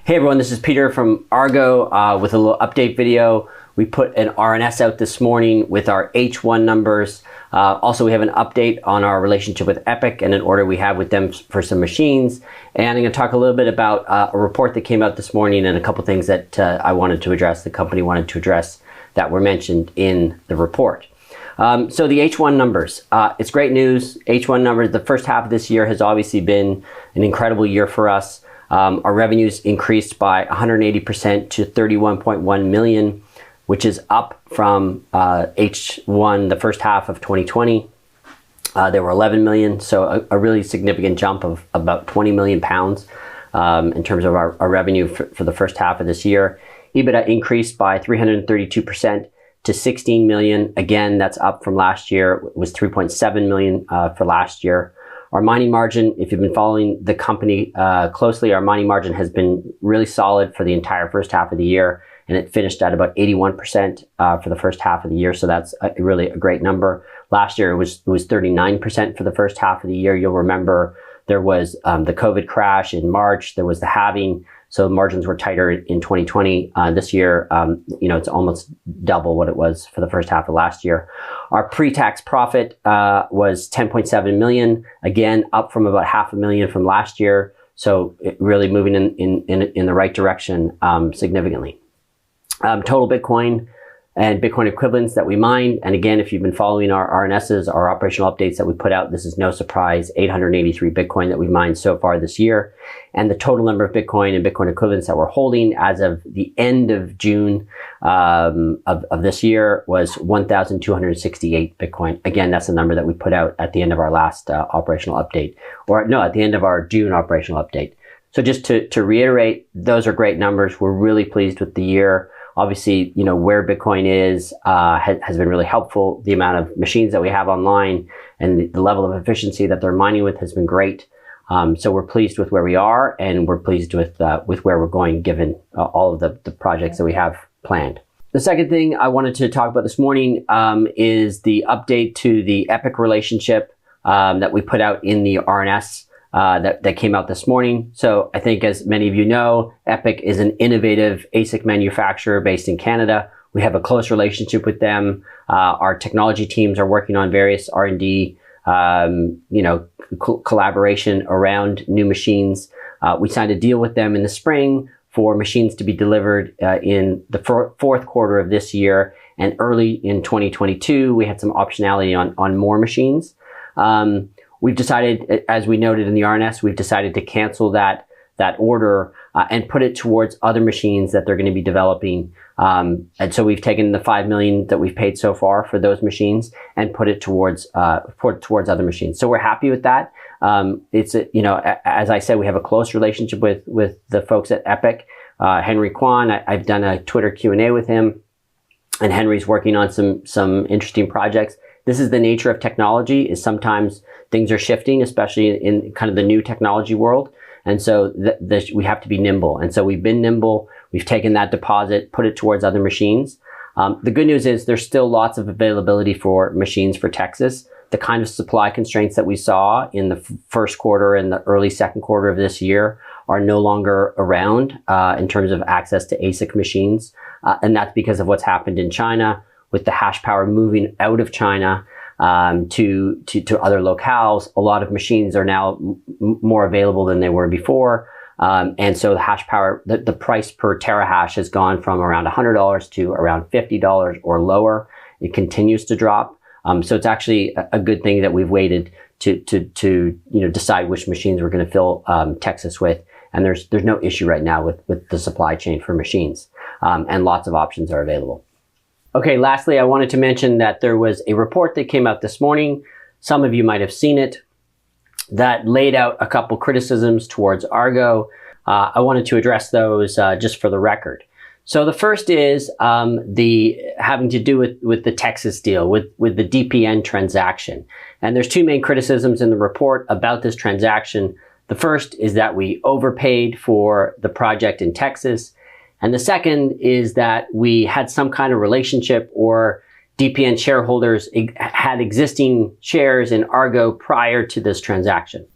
Hey everyone, this is Peter from Argo with a little update video. We put an RNS out this morning with our H1 numbers. Also, we have an update on our relationship with ePIC and an order we have with them for some machines. And I'm going to talk a little bit about a report that came out this morning and a couple things that I wanted to address, the company wanted to address that were mentioned in the report. So the H1 numbers, it's great news. H1 numbers, the first half of this year has obviously been an incredible year for us. Our revenues increased by 180% to 31.1 million, which is up from H1, the first half of 2020. There were 11 million, so a really significant jump of about 20 million pounds in terms of our revenue for the first half of this year. EBITDA increased by 332% to 16 million. Again, that's up from last year. It was 3.7 million for last year. Our mining margin, if you've been following the company closely, our mining margin has been really solid for the entire first half of the year, and it finished at about 81% for the first half of the year. So that's really a great number. Last year, it was 39% for the first half of the year. You'll remember there was the COVID crash in March. There was the halving. So margins were tighter in 2020. This year, it's almost double what it was for the first half of last year. Our pre-tax profit was 10.7 million, again, up from about $500,000 from last year. So really moving in the right direction significantly. Total Bitcoin and Bitcoin equivalents that we mined. And again, if you've been following our RNSs, our operational updates that we put out, this is no surprise, 883 Bitcoin that we mined so far this year. And the total number of Bitcoin and Bitcoin equivalents that we're holding as of the end of June of this year was 1,268 Bitcoin. Again, that's the number that we put out at the end of our last operational update, or no, at the end of our June operational update. So just to reiterate, those are great numbers. We're really pleased with the year. Obviously, where Bitcoin is has been really helpful. The amount of machines that we have online and the level of efficiency that they're mining with has been great. So we're pleased with where we are, and we're pleased with where we're going, given all of the projects that we have planned. The second thing I wanted to talk about this morning is the update to the ePIC relationship that we put out in the RNS. That came out this morning. So I think, as many of you know, ePIC is an innovative ASIC manufacturer based in Canada. We have a close relationship with them. Our technology teams are working on various R&D, collaboration around new machines. We signed a deal with them in the spring for machines to be delivered in the fourth quarter of this year, and early in 2022, we had some optionality on more machines. We've decided, as we noted in the RNS, we've decided to cancel that order and put it towards other machines that they're going to be developing. And so we've taken the 5 million that we've paid so far for those machines and put it towards other machines. So we're happy with that. It's as I said, we have a close relationship with the folks at ePIC. Henry Kwan, I've done a Twitter Q&A with him, and Henry's working on some interesting projects. This is the nature of technology, is sometimes things are shifting, especially in kind of the new technology world. And so we have to be nimble. And so we've been nimble. We've taken that deposit, put it towards other machines. The good news is there's still lots of availability for machines for Texas. The kind of supply constraints that we saw in the first quarter and the early second quarter of this year are no longer around in terms of access to ASIC machines. And that's because of what's happened in China, with the hash power moving out of China to other locales. A lot of machines are now more available than they were before. And so the hash power, the price per terahash has gone from around $100 to around $50 or lower. It continues to drop. So it's actually a good thing that we've waited to decide which machines we're going to fill Texas with. And there's no issue right now with the supply chain for machines. And lots of options are available. Okay, lastly, I wanted to mention that there was a report that came out this morning. Some of you might have seen it, that laid out a couple criticisms towards Argo. I wanted to address those just for the record. So the first is having to do with the Texas deal, with the DPN transaction. And there's two main criticisms in the report about this transaction. The first is that we overpaid for the project in Texas. And the second is that we had some kind of relationship, or DPN shareholders had existing shares in Argo prior to this transaction.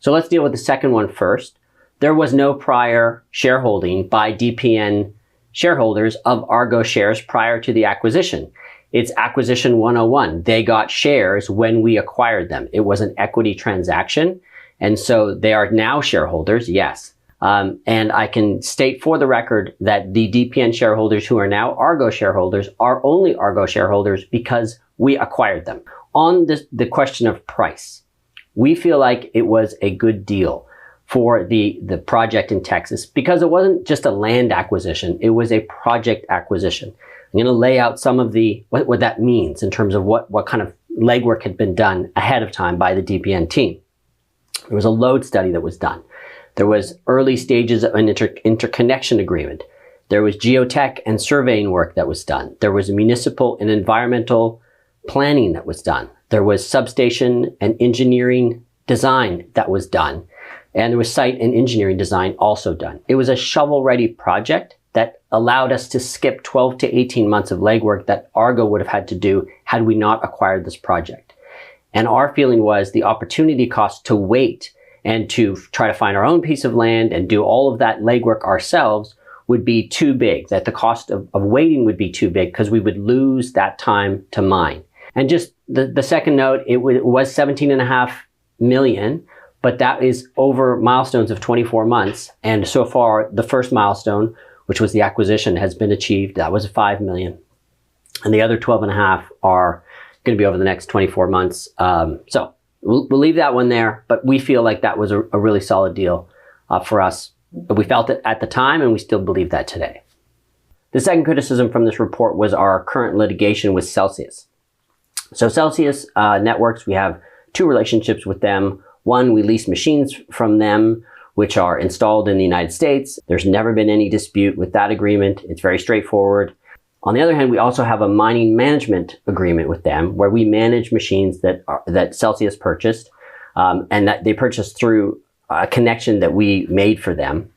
So let's deal with the second one first. There was no prior shareholding by DPN shareholders of Argo shares prior to the acquisition. It's acquisition 101. They got shares when we acquired them. It was an equity transaction. And so they are now shareholders, yes. And I can state for the record that the DPN shareholders who are now Argo shareholders are only Argo shareholders because we acquired them. On the question of price, we feel like it was a good deal for the project in Texas because it wasn't just a land acquisition, it was a project acquisition. I'm going to lay out some of what that means in terms of what kind of legwork had been done ahead of time by the DPN team. There was a load study that was done. There was early stages of an interconnection agreement. There was geotech and surveying work that was done. There was municipal and environmental planning that was done. There was substation and engineering design that was done. And there was site and engineering design also done. It was a shovel-ready project that allowed us to skip 12 to 18 months of legwork that Argo would have had to do had we not acquired this project. And our feeling was the opportunity cost to wait and to try to find our own piece of land and do all of that legwork ourselves would be too big, that the cost of waiting would be too big because we would lose that time to mine. And just the second note, it was 17.5 million, but that is over milestones of 24 months. And so far, the first milestone, which was the acquisition, has been achieved. That was 5 million. And the other 12.5 are going to be over the next 24 months. So we'll leave that one there, but we feel like that was a really solid deal for us. We felt it at the time, and we still believe that today. The second criticism from this report was our current litigation with Celsius. So Celsius Networks, we have two relationships with them. One, we lease machines from them, which are installed in the United States. There's never been any dispute with that agreement. It's very straightforward. On the other hand, we also have a mining management agreement with them where we manage machines that Celsius purchased and that they purchased through a connection that we made for them.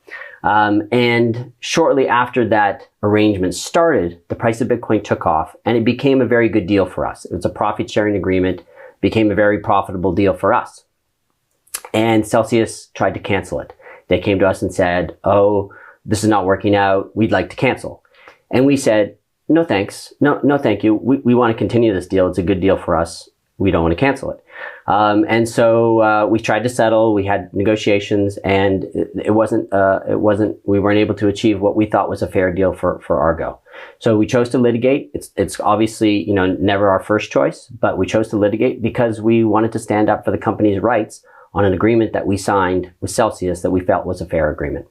And shortly after that arrangement started, the price of Bitcoin took off and it became a very good deal for us. It was a profit sharing agreement, became a very profitable deal for us. And Celsius tried to cancel it. They came to us and said, oh, this is not working out. We'd like to cancel. And we said, no, thanks. No, thank you. We want to continue this deal. It's a good deal for us. We don't want to cancel it. And so we tried to settle. We had negotiations, and we weren't able to achieve what we thought was a fair deal for Argo. So we chose to litigate. It's obviously, never our first choice, but we chose to litigate because we wanted to stand up for the company's rights on an agreement that we signed with Celsius that we felt was a fair agreement.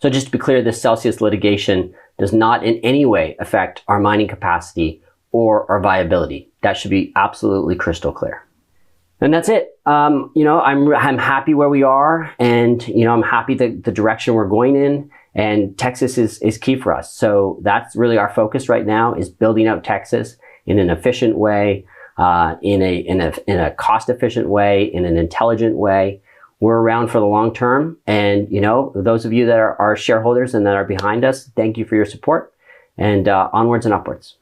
So just to be clear, this Celsius litigation does not in any way affect our mining capacity or our viability. That should be absolutely crystal clear. And that's it. I'm happy where we are, and I'm happy the direction we're going in. And Texas is key for us. So that's really our focus right now, is building out Texas in an efficient way, in a cost-efficient way, in an intelligent way. We're around for the long term, and those of you that are our shareholders and that are behind us, thank you for your support, and onwards and upwards.